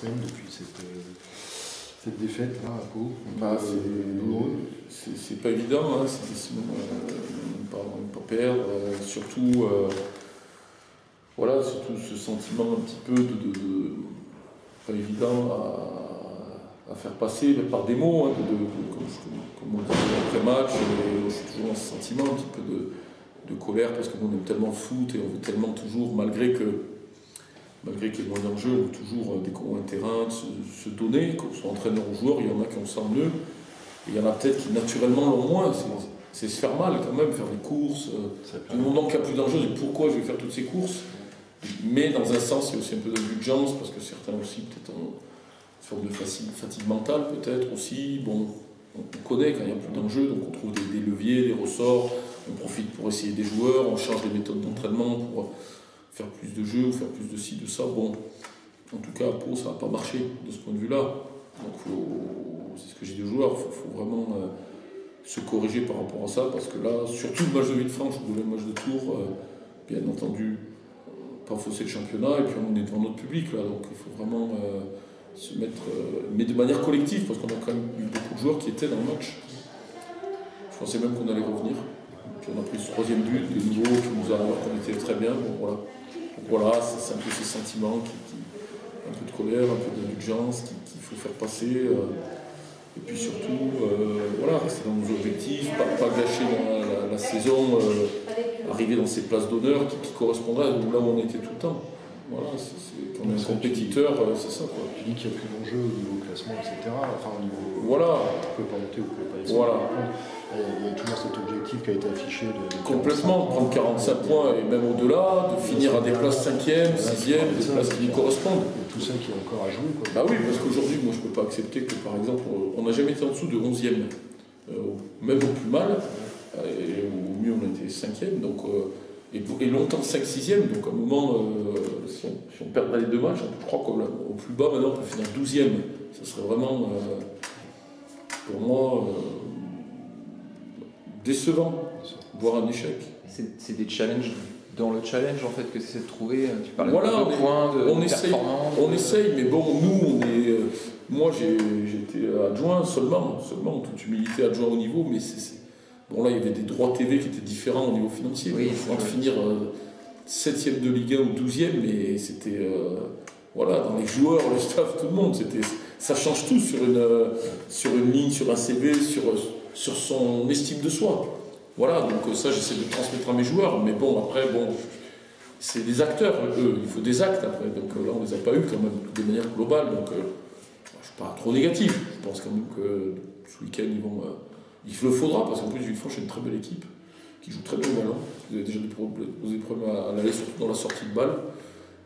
semaine depuis cette défaite là à Pau? C'est pas évident, hein, c'est des semaines pas perdre, surtout voilà, surtout ce sentiment un petit peu de pas évident à faire passer par des mots, hein, comme on dit après match, je suis toujours dans ce sentiment un petit peu de colère parce que nous on aime tellement le foot et on veut tellement toujours, malgré qu'il y ait moins d'enjeux, on veut toujours dès qu'on a un terrain se donner, qu'on soit entraîneur ou joueur, il y en a qui ont ça en eux, et il y en a peut-être qui naturellement l'ont moins, c'est se faire mal quand même, faire des courses, tout le monde qui a plus d'enjeux, c'est pourquoi je vais faire toutes ces courses, mais dans un sens il y a aussi un peu d'indulgence, parce que certains aussi peut-être ont une forme de fatigue mentale peut-être aussi, bon, on connaît quand il n'y a plus d'enjeux, donc on trouve des leviers, des ressorts, on profite pour essayer des joueurs, on change les méthodes d'entraînement pour faire plus de jeux ou faire plus de ci, de ça. Bon, en tout cas, à Pau, ça n'a pas marché de ce point de vue-là. Donc, c'est ce que j'ai dit aux joueurs, il faut vraiment se corriger par rapport à ça, parce que là, surtout le match de Villefranche ou le match de Tours, bien entendu, pas fausser le championnat, et puis on est devant notre public, là, donc il faut vraiment se mettre, mais de manière collective, parce qu'on a quand même eu beaucoup de joueurs qui étaient dans le match. Je pensais même qu'on allait revenir. Puis on a pris ce troisième but, de nouveau, qui nous a alors qu'on était très bien. Bon, voilà. Donc voilà, c'est un peu ces sentiments, un peu de colère, un peu d'indulgence qu'il faut faire passer. Et puis surtout, voilà, rester dans nos objectifs, pas gâcher la saison, arriver dans ces places d'honneur qui correspondraient à là où on était tout le temps. Voilà, quand on est un compétiteur, c'est ça, quoi. Tu dis qu'il n'y a plus d'enjeu au niveau classement, etc. Enfin, au niveau. Voilà. Vous ne pouvez pas monter, vous ne pouvez pas descendre. Voilà. Il y a toujours cet objectif qui a été affiché de complètement, prendre 45 points et même au-delà, de finir à des places 5e, 6e, des places qui lui correspondent. Et tout ça qui est encore à jouer, quoi. Bah oui, parce qu'aujourd'hui, moi je ne peux pas accepter que par exemple, on n'a jamais été en dessous de 11e, même au plus mal, et au mieux on était 5e, donc, et longtemps 5-6e, donc à un moment, si on perdrait les deux matchs, je crois qu'au plus bas maintenant on peut finir 12e, ça serait vraiment, pour moi, décevant, voire un échec. C'est des challenges dans le challenge en fait que tu essaies de trouver. Tu parlais voilà, de points, de performance. On essaye, mais bon, nous, moi j'étais adjoint seulement, en toute humilité, adjoint au niveau, mais bon là il y avait des droits TV qui étaient différents au niveau financier. Oui, on finir 7e de Ligue 1 ou 12e, mais c'était voilà, dans les joueurs, le staff, tout le monde, ça change tout sur une ligne, sur un CV, sur son estime de soi. Voilà, donc ça j'essaie de transmettre à mes joueurs, mais bon, après, bon, c'est des acteurs, eux, il faut des actes après, donc là on les a pas eu quand même de manière globale, donc je suis pas trop négatif, je pense quand même que ce week-end il le faudra, parce qu'en plus Villefranche c'est une très belle équipe, qui joue très bien au ballon, vous avez déjà posé problèmes à l'aller, surtout dans la sortie de balle,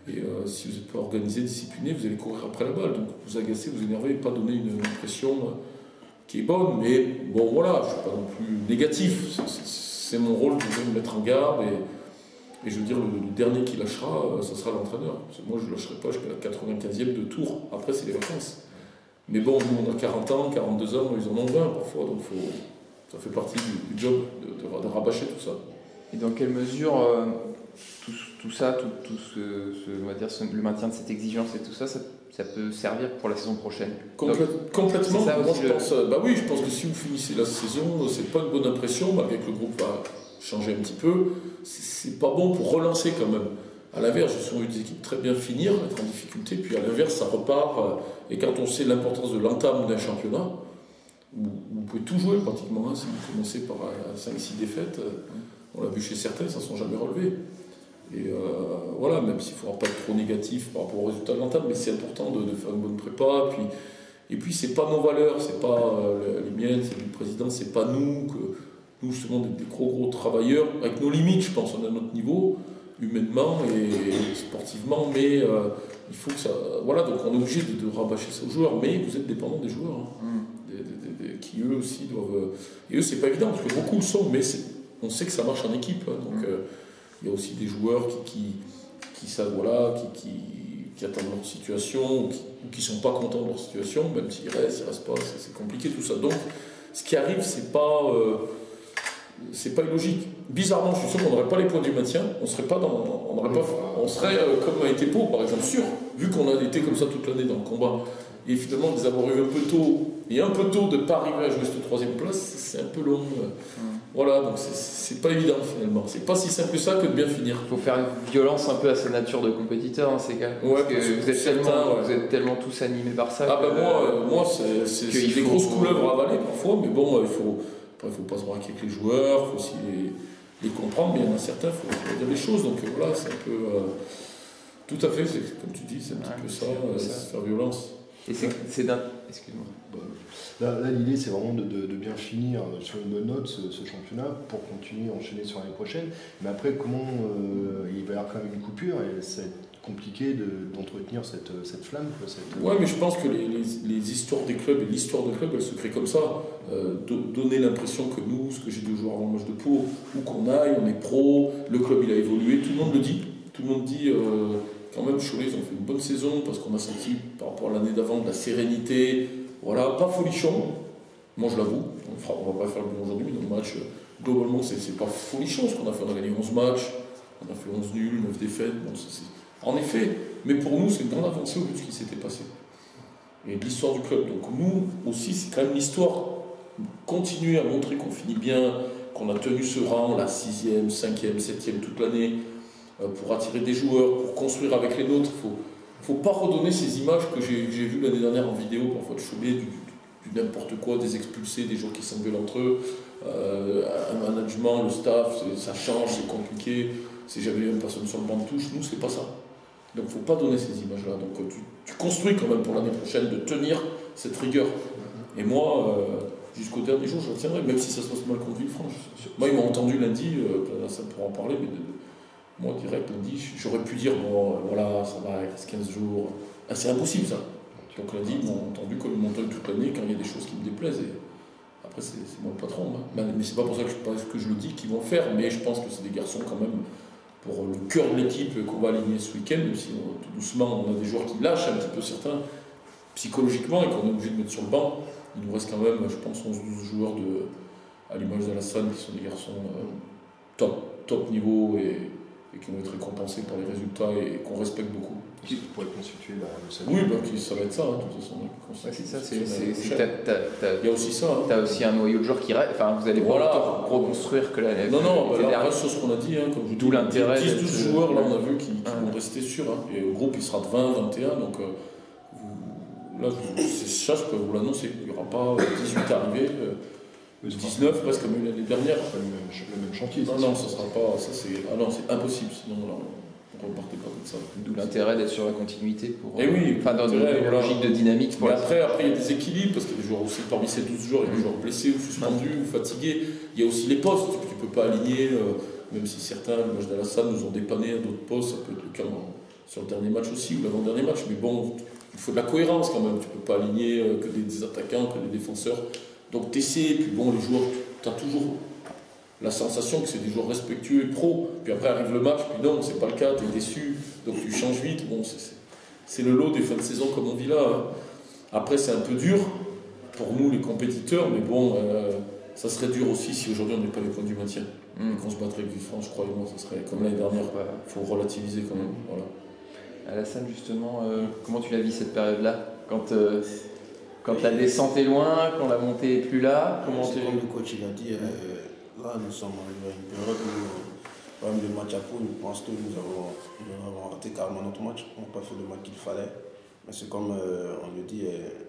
et si vous n'êtes pas organisé, discipliné, vous allez courir après la balle, donc vous agacez, vous énervez, et pas donner une impression qui est bonne, mais bon voilà, je ne suis pas non plus négatif, c'est mon rôle de me mettre en garde, et je veux dire, le dernier qui lâchera, ça sera l'entraîneur. Moi je ne lâcherai pas jusqu'à la 95e de tour, après c'est les vacances. Mais bon, nous on a 40 ans, 42 ans, ils en ont 20 parfois, donc ça fait partie du job de rabâcher tout ça. Et dans quelle mesure tout ça, on va dire, le maintien de cette exigence et tout ça, ça peut servir pour la saison prochaine? Complètement. Ça moi je pense, bah oui, je pense que si vous finissez la saison, c'est pas une bonne impression, malgré que le groupe va changer un petit peu, c'est pas bon pour relancer quand même. À l'inverse, j'ai souvent eu des équipes très bien finir, être en difficulté, puis à l'inverse, ça repart. Et quand on sait l'importance de l'entame d'un championnat, où vous pouvez tout jouer pratiquement, hein, si vous commencez par 5-6 défaites, on l'a vu chez certains, ça ne sont jamais relevés. Et voilà, même s'il ne faudra pas être trop négatif par rapport au résultat de l'entame, mais c'est important de faire une bonne prépa. Et puis, ce n'est pas nos valeurs, ce n'est pas les miennes, c'est du président, ce n'est pas nous, nous justement des gros travailleurs, avec nos limites, je pense, on est à notre niveau, humainement et sportivement, mais il faut que ça. Voilà, donc on est obligé de rabâcher ça aux joueurs, mais vous êtes dépendant des joueurs, hein, qui eux aussi doivent. Et eux, c'est pas évident, parce que beaucoup le sont, mais on sait que ça marche en équipe, hein, donc il y a aussi des joueurs qui savent, voilà, qui attendent leur situation, ou qui ne sont pas contents de leur situation, même s'ils restent pas, c'est compliqué tout ça. Donc, ce qui arrive, c'est pas. c'est pas illogique. Bizarrement, je suis sûr qu'on n'aurait pas les points du maintien, on serait comme a été Pau, par exemple, sûr, vu qu'on a été comme ça toute l'année dans le combat. Et finalement, de les avoir eu un peu tôt de ne pas arriver à jouer cette troisième place, c'est un peu long. Voilà, donc c'est pas évident finalement. C'est pas si simple que ça que de bien finir. Il faut faire une violence un peu à sa nature de compétiteur, ces gars. Ouais, parce que vous êtes tellement tous animés par ça. Ah moi c'est des grosses couleuvres à avaler parfois, mais bon, il faut pas se braquer avec les joueurs, il faut aussi les comprendre, mais il y en a certains, il faut dire les choses. Donc voilà, c'est un peu. Tout à fait, comme tu dis, c'est un petit peu ça, faire violence. Et c'est d'un. Excuse-moi. Là, l'idée, c'est vraiment de bien finir sur une bonne note ce championnat pour continuer à enchaîner sur l'année prochaine. Mais après, comment il va y avoir quand même une coupure et ça va être compliqué d'entretenir cette flamme. Ouais, mais je pense que les histoires des clubs et l'histoire des clubs, elle se crée comme ça. Donner l'impression que nous, ce que j'ai dit aux joueurs avant le match de Pau, où qu'on aille, on est pro, le club il a évolué, tout le monde le dit. Tout le monde dit. Quand même, Cholet, ils ont fait une bonne saison parce qu'on a senti par rapport à l'année d'avant de la sérénité. Voilà, pas folichon. Moi, je l'avoue, on va pas faire le bilan aujourd'hui, mais dans le match, globalement, c'est pas folichon ce qu'on a fait. On a gagné 11 matchs, on a fait 11 nuls, 9 défaites. Bon, en effet, mais pour nous, c'est une grande avancée au vu de ce qui s'était passé. Et de l'histoire du club. Donc, nous aussi, c'est quand même l'histoire. Continuer à montrer qu'on finit bien, qu'on a tenu ce rang, la 6e, 5e, 7e toute l'année. Pour attirer des joueurs, pour construire avec les nôtres. Il ne faut pas redonner ces images que j'ai vues l'année dernière en vidéo, parfois de Cholet, du n'importe quoi, des expulsés, des joueurs qui s'engueulent entre eux, un management, le staff, ça change, c'est compliqué, c'est jamais une personne sur le banc de touche. Nous, c'est pas ça. Donc il ne faut pas donner ces images-là. Donc tu construis quand même pour l'année prochaine de tenir cette rigueur. Et moi, jusqu'au dernier jour, je retiendrai, même si ça se passe mal contre Villefranche. Moi, ils m'ont entendu lundi, ça pourra en parler, mais moi, direct, lundi, j'aurais pu dire, bon, voilà, ça va, il reste 15 jours. Ah, c'est impossible, ça. Donc lundi, ils m'ont entendu comme ils m'entendent toute l'année quand il y a des choses qui me déplaisent. Et après, c'est moi le patron. Hein. Mais c'est pas pour ça que je le dis qu'ils vont faire, mais je pense que c'est des garçons quand même, pour le cœur de l'équipe qu'on va aligner ce week-end, même si tout doucement, on a des joueurs qui lâchent un petit peu certains, psychologiquement, et qu'on est obligé de mettre sur le banc. Il nous reste quand même, je pense, 11-12 joueurs à l'image d'Alassane, qui sont des garçons top niveau et qui vont être récompensés par les résultats et qu'on respecte beaucoup. Qui pourrait constituer le salut. Oui, ça va être ça, de toute façon. Ouais, c'est ça, il y a aussi ça. Hein. Tu as aussi un noyau de joueurs qui reste. Enfin, vous allez pas reconstruire que la. Non, là, reste sur ce qu'on a dit. Hein, comme je d'où l'intérêt. 10-12 joueurs, là, on a vu qui vont rester sûrs. Hein. Et le groupe, il sera de 20, 21. Donc, là, c'est ça, je peux vous l'annoncer. Il n'y aura pas 18 arrivés. 19 presque comme l'année dernière. Le même chantier. Non, ça sera pas. Ça, c'est impossible. Sinon, là, on ne repartait pas comme ça. D'où l'intérêt d'être sur la continuité pour. Et oui, enfin, dans une logique de dynamique. Mais après, il y a des équilibres parce qu'il y a des joueurs aussi parmi ces 12 joueurs, il y a des joueurs blessés ou suspendus ou fatigués. Il y a aussi les postes. Tu ne peux pas aligner, même si certains, le match d'Alassane, nous ont dépanné à d'autres postes. Ça peut être le cas sur le dernier match aussi ou l'avant-dernier match. Mais bon, il faut de la cohérence quand même. Tu ne peux pas aligner que des attaquants, que des défenseurs. Donc tu essaies, puis bon, les joueurs, tu as toujours la sensation que c'est des joueurs respectueux et pros. Puis après arrive le match, puis non, c'est pas le cas, tu es déçu, donc tu changes vite. Bon, c'est le lot des fins de saison comme on vit là. Hein. Après, c'est un peu dur pour nous, les compétiteurs, mais bon, ça serait dur aussi si aujourd'hui on n'est pas les points du maintien. Et qu'on se battrait avec Villefranche, croyez-moi, ça serait comme l'année dernière. Il faut relativiser quand même. Voilà. Alassane, justement, comment tu l'as vu cette période-là quand la descente est loin, quand la montée est plus là, comme le coach il a dit, là nous sommes arrivés à une période où, même le match à Pau, je pense que nous avons raté carrément notre match, on n'a pas fait le match qu'il fallait. Mais c'est comme on le dit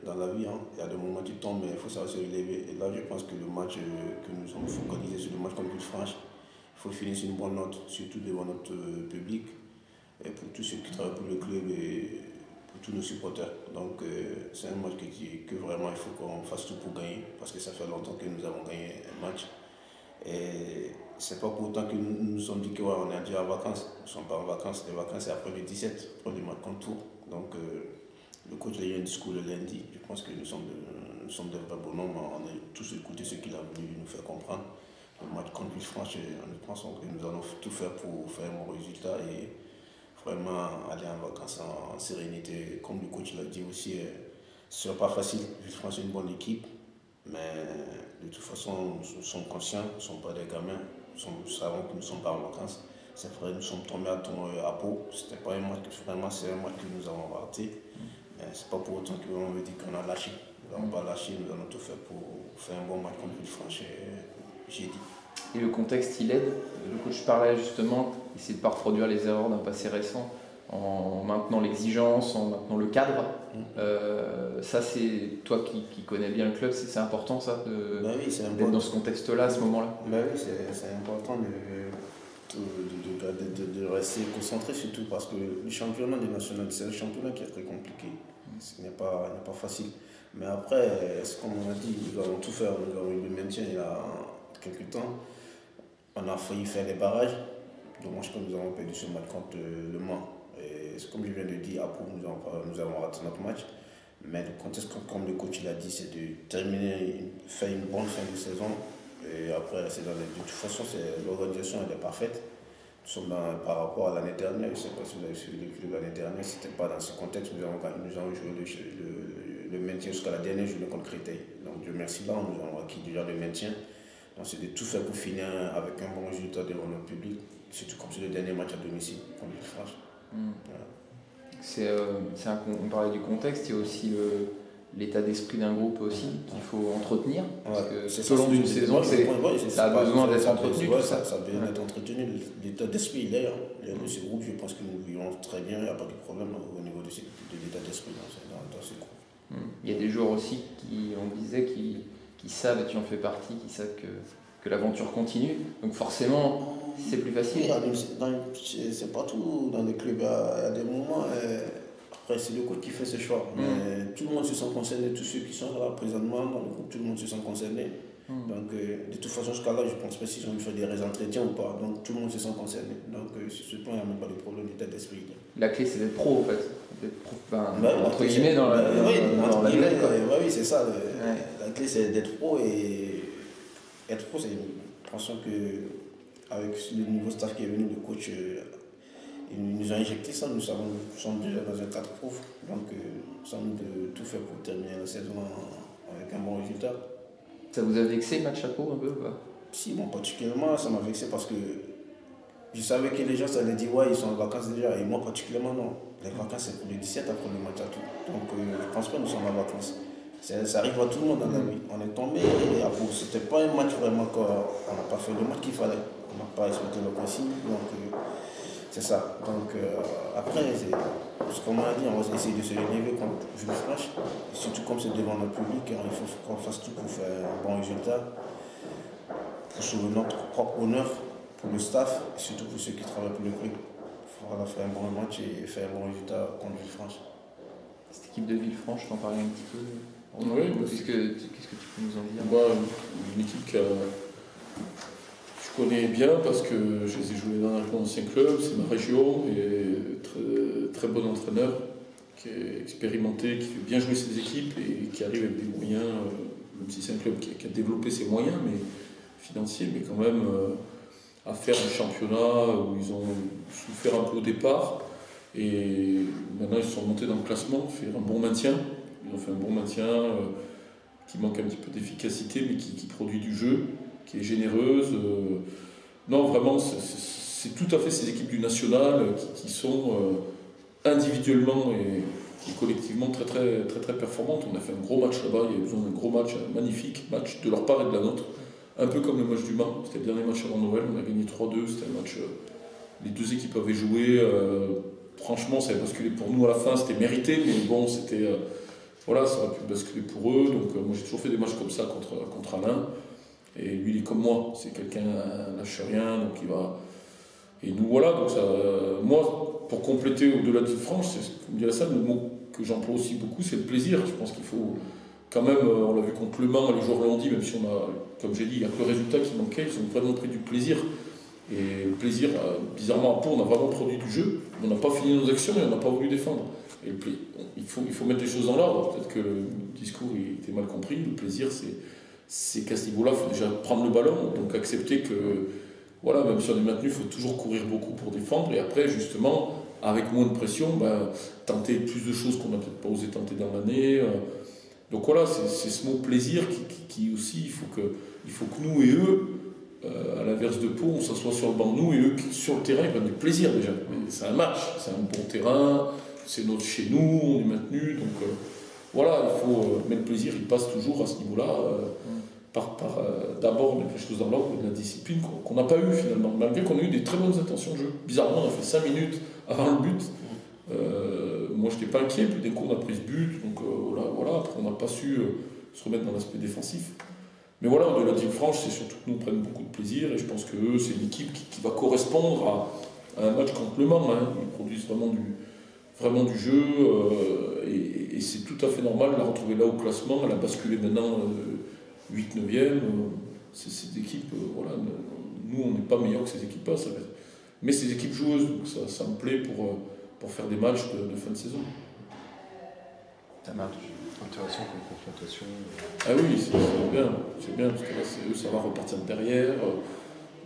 dans la vie, hein, il y a des moments qui tombent, mais il faut savoir se relever. Et là, je pense que le match que nous avons focalisé sur le match contre Villefranche, il faut finir sur une bonne note, surtout devant notre public, et pour tous ceux qui travaillent pour le club et pour tous nos supporters. Donc c'est un match que vraiment il faut qu'on fasse tout pour gagner, parce que ça fait longtemps que nous avons gagné un match. Et c'est pas pour autant que nous nous sommes dit qu'on est déjà en vacances. Nous ne sommes pas en vacances, les vacances c'est après le 17, après le match contre Tours. Donc le coach a eu un discours le lundi. Je pense que nous sommes de vrais bonhommes. On a tous écouté ce qu'il a voulu nous faire comprendre. Le match contre Villefranche, nous pensons que nous allons tout faire pour faire un bon résultat et vraiment aller en vacances en sérénité. Comme le coach l'a dit aussi, ce ne sera pas facile. Villefranche est une bonne équipe. Mais de toute façon, nous sommes conscients, nous ne sommes pas des gamins, nous savons que nous ne sommes pas en vacances. C'est vrai, nous sommes tombés à Pau. C'était pas un match, vraiment, c'est un match que nous avons raté. Mais ce n'est pas pour autant qu'on veut dire qu'on a lâché. Nous n'avons pas lâché, nous allons tout faire pour faire un bon match contre Villefranche jeudi. Et le contexte, il aide. Le coach parlait justement, essayer de ne pas reproduire les erreurs d'un passé récent en maintenant l'exigence, en maintenant le cadre. Ça, c'est toi qui connais bien le club, c'est important ça, d'être dans ce contexte-là, à ce moment-là. Oui, c'est important de rester concentré, surtout parce que le championnat des nationales, c'est un championnat qui est très compliqué. Ce n'est pas facile. Mais après, comme on a dit, nous allons tout faire. Nous avons eu le maintien il y a quelques temps. On a failli faire les barrages. Dommage que nous avons perdu ce match contre le Mans. Et comme je viens de dire, à Pau, nous avons raté notre match. Mais le contexte, comme le coach l'a dit, c'est de terminer, faire une bonne fin de saison. Et après, de toute façon, l'organisation elle est parfaite. Nous sommes par rapport à l'année dernière, je ne sais pas si vous avez suivi le club l'année dernière, ce n'était pas dans ce contexte. Nous avons joué le maintien jusqu'à la dernière journée contre Créteil. Donc Dieu merci, là, nous avons acquis déjà le maintien. Donc c'est de tout faire pour finir avec un bon résultat devant notre public, surtout comme c'est le dernier match à domicile contre Villefranche. Voilà. On parlait du contexte, il y a aussi l'état d'esprit d'un groupe aussi qu'il faut entretenir. Parce que tout au long d'une saison, ça a besoin d'être entretenu. Ça a besoin d'être entretenu. L'état d'esprit, il est là. De ce groupe, je pense que nous vivons très bien, il n'y a pas de problème au niveau de l'état d'esprit dans ce groupe. Il y a des joueurs aussi on disait, qui savent, et tu en fais partie, qui savent que l'aventure continue. Donc forcément, c'est plus facile. C'est partout dans les clubs, il y a des moments. Après, c'est le coach qui fait ce choix. Mais tout le monde se sent concerné, tous ceux qui sont là présentement dans le groupe, tout le monde se sent concerné. Donc, de toute façon, jusqu'à là, je ne pense pas s'ils ont fait des entretiens ou pas. Donc, tout le monde se sent concerné. Donc, sur ce point, il n'y a même pas de problème d'état d'esprit. La clé, c'est d'être pro, en fait. D'être pro, entre guillemets, dans la vie. Oui, c'est ça. La clé, c'est d'être pro. Et être pro, c'est l'impression qu'avec le nouveau staff qui est venu, le coach, ils nous ont injecté ça. Nous sommes déjà dans un cadre pro. Donc, nous sommes de tout faire pour terminer la saison avec un bon résultat. Ça vous a vexé le match à Pau un peu ou pas? Si, bon, particulièrement, ça m'a vexé parce que je savais que les gens allaient dire ouais, ils sont en vacances déjà, et moi particulièrement non. Les vacances c'est pour le 17 après le match à tout. Donc je ne pense pas que nous sommes en vacances. Ça arrive à tout le monde dans la vie. On est tombé à Pau. C'était pas un match vraiment qu'on n'a pas fait le match qu'il fallait. On n'a pas respecté le consigne. Donc c'est ça. Donc après, comme on a dit, on va essayer de se relever contre Villefranche. Et surtout comme c'est devant notre public, il faut qu'on fasse tout pour faire un bon résultat, pour sauver notre propre honneur, pour le staff, et surtout pour ceux qui travaillent pour le club. Il faudra faire un bon match et faire un bon résultat contre Villefranche. Cette équipe de Villefranche, t'en parlais un petit peu. Oui, qu'est-ce que tu peux nous en dire? Une équipe que je connais bien parce que je les ai joués dans un ancien club, c'est ma région, et très, très bon entraîneur qui est expérimenté, qui fait bien jouer ses équipes et qui arrive avec des moyens, même si c'est un club qui a développé ses moyens mais financiers, mais quand même à faire un championnat où ils ont souffert un peu au départ et maintenant ils sont montés dans le classement, faire un bon maintien. Ils ont fait un bon maintien qui manque un petit peu d'efficacité mais qui produit du jeu, qui est généreuse. Non, vraiment, c'est tout à fait ces équipes du national qui sont individuellement et collectivement très, très, très, très performantes. On a fait un gros match là-bas, il y a besoin d'un gros match, un magnifique match de leur part et de la nôtre. Un peu comme le match du Mans, c'était le dernier match avant Noël, on a gagné 3-2, c'était un match, les deux équipes avaient joué, franchement ça avait basculé pour nous à la fin, c'était mérité, mais bon, c'était, voilà, ça aurait pu basculer pour eux, donc moi j'ai toujours fait des matchs comme ça contre Alain, et lui il est comme moi, c'est quelqu'un lâche rien, donc il va, et nous voilà, donc ça, moi, pour compléter au-delà de Villefranche, c'est comme dit Alassane, le mot que j'emploie aussi beaucoup, c'est le plaisir, je pense qu'il faut... Quand même, on l'a vu contre Le Mans, les joueurs l'ont dit, même si on a, comme j'ai dit, il n'y a que le résultat qui manquait, ils ont vraiment pris du plaisir. Et le plaisir, bizarrement à Pau, on a vraiment produit du jeu, mais on n'a pas fini nos actions et on n'a pas voulu défendre. Et il faut mettre les choses en ordre, peut-être que le discours il était mal compris, le plaisir c'est qu'à ce niveau-là, il faut déjà prendre le ballon, donc accepter que, voilà, même si on est maintenu, il faut toujours courir beaucoup pour défendre, et après, justement, avec moins de pression, tenter plus de choses qu'on n'a peut-être pas osé tenter dans l'année. Donc voilà, c'est ce mot plaisir qui aussi, il faut que nous et eux, à l'inverse de Pau, on s'assoit sur le banc, nous et eux, sur le terrain, ils prennent du plaisir déjà. C'est un match, c'est un bon terrain, c'est notre chez nous, on est maintenu, donc voilà, il faut. Mais le plaisir, il passe toujours à ce niveau-là, par d'abord mettre les choses dans l'ordre, de la discipline qu'on n'a pas eu finalement, malgré qu'on a eu des très bonnes intentions de jeu. Bizarrement, on a fait 5 minutes avant le but. Moi, je n'étais pas inquiet, puis d'un coup, on a pris ce but, donc voilà, après, on n'a pas su se remettre dans l'aspect défensif. Mais voilà, au-delà de Villefranche, c'est surtout que nous prennent beaucoup de plaisir, et je pense que eux, c'est une équipe qui va correspondre à un match contre Le Mans. Hein. Ils produisent vraiment du jeu, et c'est tout à fait normal de la retrouver là au classement. Elle a basculé maintenant 8-9e. C'est des équipes, voilà, nous, on n'est pas meilleurs que ces équipes-là, mais ces équipes joueuses, donc ça me plaît pour faire des matchs de fin de saison. Ça marche. Intéressant comme confrontation. Ah oui, c'est bien, parce que là, eux, ça va repartir de derrière,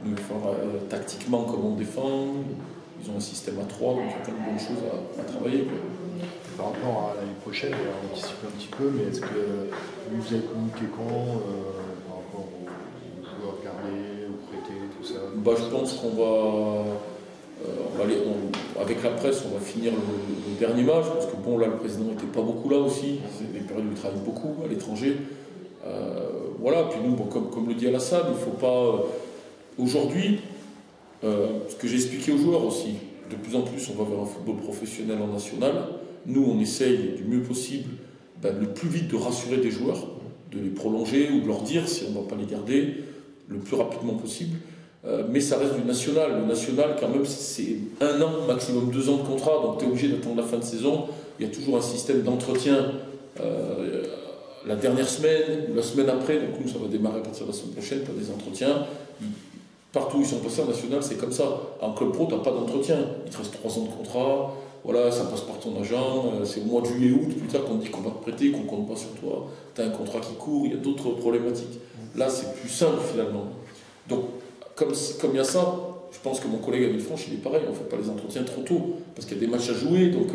nous faire tactiquement comment on défend, ils ont un système à 3, donc il y a plein de bonnes choses à travailler. Quoi. Par rapport à l'année prochaine, on anticipe un petit peu, mais est-ce que vous avez communiqué quand par rapport aux joueurs gardés, aux prêtés, tout ça? Je pense qu'on va... avec la presse, on va finir le dernier match, parce que bon, là, le président n'était pas beaucoup là aussi, c'est des périodes où il travaille beaucoup à l'étranger. Voilà, puis nous, comme le dit Alassane, il ne faut pas... Aujourd'hui, ce que j'ai expliqué aux joueurs aussi, de plus en plus, on va vers un football professionnel en national. Nous, on essaye du mieux possible, le plus vite de rassurer des joueurs, de les prolonger ou de leur dire si on ne va pas les garder le plus rapidement possible. Mais ça reste du national. Le national, quand même, c'est 1 an, maximum 2 ans de contrat, donc tu es obligé d'attendre la fin de saison. Il y a toujours un système d'entretien la dernière semaine, la semaine après, donc nous, ça va démarrer à partir de la semaine prochaine, tu as des entretiens. Partout où ils sont passés en national, c'est comme ça. En club pro, tu n'as pas d'entretien. Il te reste 3 ans de contrat, voilà, ça passe par ton agent, c'est au mois de juillet, août, plus tard qu'on te dit qu'on va te prêter, qu'on ne compte pas sur toi, tu as un contrat qui court, il y a d'autres problématiques. Là, c'est plus simple finalement. Donc, comme il y a ça, je pense que mon collègue à Villefranche, il est pareil, on ne fait pas les entretiens trop tôt, parce qu'il y a des matchs à jouer, donc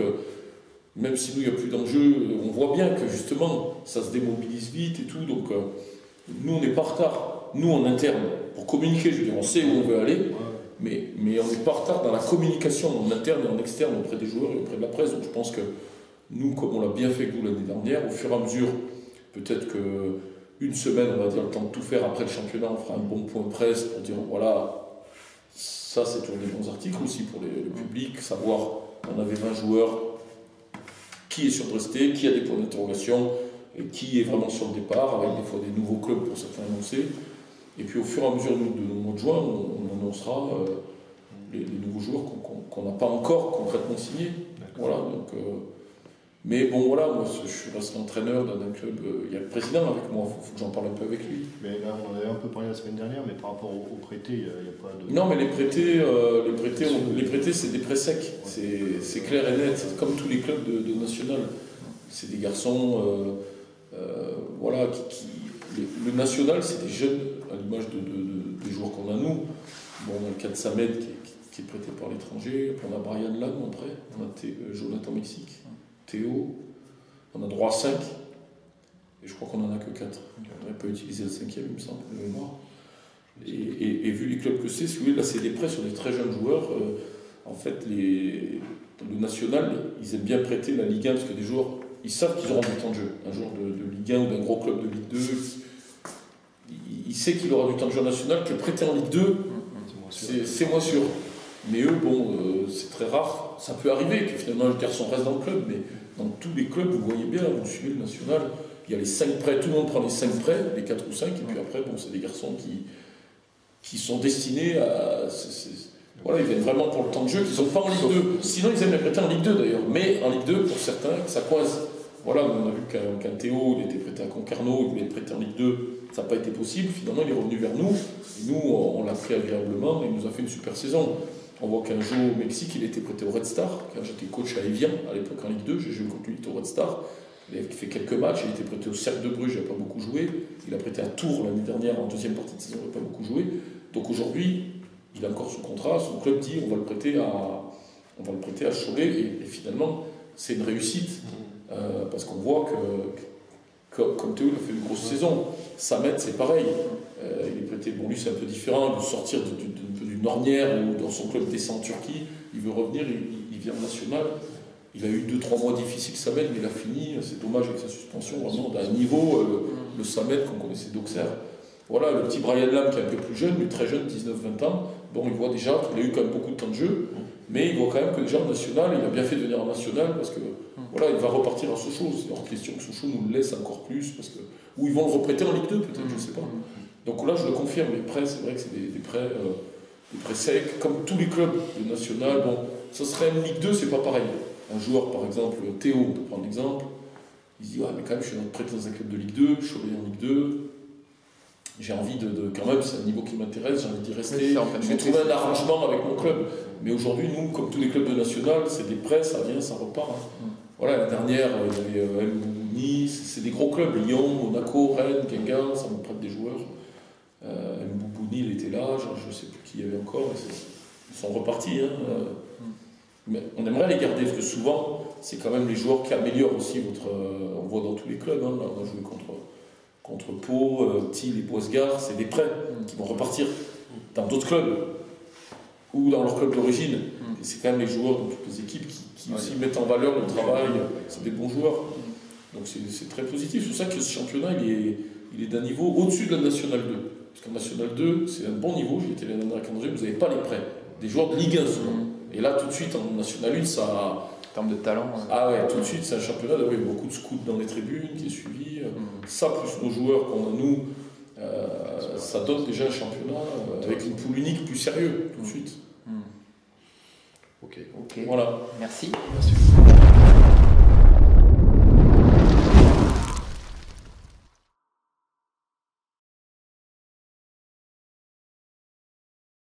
même si nous, il n'y a plus d'enjeu, on voit bien que justement, ça se démobilise vite et tout, donc nous, on n'est pas en retard. Nous, en interne, pour communiquer, je veux dire, on sait où on veut aller, mais on n'est pas en retard dans la communication en interne et en externe auprès des joueurs et auprès de la presse, donc je pense que nous, comme on l'a bien fait que vous l'année dernière, au fur et à mesure, peut-être qu'une semaine, on va dire, le temps de tout faire après le championnat, on fera un bon point de presse pour dire, voilà, ça c'est toujours des bons articles aussi pour le public, savoir, on avait 20 joueurs, qui est sûr de rester, qui a des points d'interrogation, et qui est vraiment sur le départ, avec des fois des nouveaux clubs pour certains annoncés. Et puis au fur et à mesure de nos mois de juin, on annoncera les nouveaux joueurs qu'on n'a pas encore concrètement signés. Voilà, donc, mais bon, voilà, moi je suis resté entraîneur d'un club, il y a le président avec moi, il faut que j'en parle un peu avec lui. Mais là, on en avait un peu parlé la semaine dernière, mais par rapport aux prêtés, il n'y a pas de... Non, mais les prêtés c'est des prêts secs, c'est clair et net, c'est comme tous les clubs de national. C'est des garçons, voilà, le national, c'est des jeunes, à l'image des joueurs qu'on a nous. Bon, on a le cas de Samed qui est prêté par l'étranger, on a Brian Lam après, on a Jonathan Mexique, Théo, on a droit à 5, et je crois qu'on n'en a que 4. On n'aurait pas utilisé le 5e, il me semble, le mémoire. Et vu les clubs que c'est, si vous voulez, là c'est des prêts sur des très jeunes joueurs. En fait, le national, ils aiment bien prêter la Ligue 1 parce que des joueurs, ils savent qu'ils auront du temps de jeu. Un joueur de Ligue 1 ou d'un gros club de Ligue 2, il sait qu'il aura du temps de jeu national, que prêter en Ligue 2, c'est moins sûr. Mais eux, bon, c'est très rare. Ça peut arriver que finalement un garçon reste dans le club, mais dans tous les clubs, vous voyez bien, vous suivez le national, il y a les 5 prêts, tout le monde prend les 5 prêts, les 4 ou 5, et puis après, bon, c'est des garçons qui sont destinés à... Voilà, ils viennent vraiment pour le temps de jeu, qu'ils ne sont pas en Ligue 2. Sinon, ils aiment les prêter en Ligue 2 d'ailleurs. Mais en Ligue 2, pour certains, ça coince. Voilà, on a vu qu'un Théo, il était prêté à Concarneau, il voulait être prêté en Ligue 2. Ça n'a pas été possible. Finalement, il est revenu vers nous. Et nous, on l'a pris agréablement et il nous a fait une super saison. On voit qu'un jour au Mexique, il était prêté au Red Star. Quand j'étais coach à Evian, à l'époque en Ligue 2, j'ai joué contre lui au Red Star. Il a fait quelques matchs, il était prêté au Cercle de Bruges, il n'a pas beaucoup joué. Il a prêté à Tours l'année dernière, en deuxième partie de saison, il n'a pas beaucoup joué. Donc aujourd'hui, il a encore son contrat, son club dit on va le prêter à Cholet, et finalement, c'est une réussite, parce qu'on voit que comme Théo, il a fait une grosse saison. Samet, c'est pareil. Il est prêté. Bon, lui, c'est un peu différent de sortir d'une ornière ou dans son club descend en Turquie. Il veut revenir, il vient en national. Il a eu 2-3 mois difficiles, Samet, mais il a fini. C'est dommage avec sa suspension, vraiment d'un niveau, le Samet qu'on connaissait d'Auxerre. Voilà, le petit Brian Lam qui est un peu plus jeune, mais très jeune, 19-20 ans. Bon, il voit déjà qu'il a eu quand même beaucoup de temps de jeu, mais il voit quand même que déjà en national, il a bien fait de venir en national parce que voilà, il va repartir à Sochaux. C'est hors question que Sochaux nous le laisse encore plus, parce que, ou ils vont le reprêter en Ligue 2 peut-être, je ne sais pas. Donc là, je le confirme, les prêts, c'est vrai que c'est des prêts secs, comme tous les clubs de national. Bon, ça serait une Ligue 2, c'est pas pareil. Un joueur, par exemple, Théo, on peut prendre l'exemple, il se dit, ouais, mais quand même, je suis prêté dans un club de Ligue 2, je suis en Ligue 2. J'ai envie quand même, c'est un niveau qui m'intéresse, j'ai envie d'y rester, je vais trouver un arrangement avec mon club. Mais aujourd'hui, nous, comme tous les clubs de national, c'est des prêts, ça vient, ça repart. Voilà, la dernière, il y avait Nice, c'est des gros clubs, Lyon, Monaco, Rennes, Guingamp, ça me prête des joueurs. Mboubouni, il était là, je ne sais plus qui il y avait encore, ils sont repartis. Mais on aimerait les garder, parce que souvent, c'est quand même les joueurs qui améliorent aussi on voit dans tous les clubs, hein, là, on a joué contre Pau, Thiel et Boisgard, c'est des prêts qui vont repartir dans d'autres clubs ou dans leur club d'origine. Et c'est quand même les joueurs de toutes les équipes qui aussi mettent en valeur le travail, c'est des bons joueurs. Donc c'est très positif. C'est pour ça que ce championnat il est d'un niveau au-dessus de la National 2. Parce qu'en National 2, c'est un bon niveau, j'ai été l'année dernière avec André, vous n'avez pas les prêts. Des joueurs de Ligue 1 souvent. Et là tout de suite en National 1, ça. En termes de talent. Ah ouais, tout de suite, c'est un championnat avec beaucoup de scouts dans les tribunes qui est suivi. Ça, plus nos joueurs qu'on a, nous, ça donne déjà un championnat avec une poule unique plus sérieux, tout de suite. Ok. Ok. Voilà. Merci. Merci.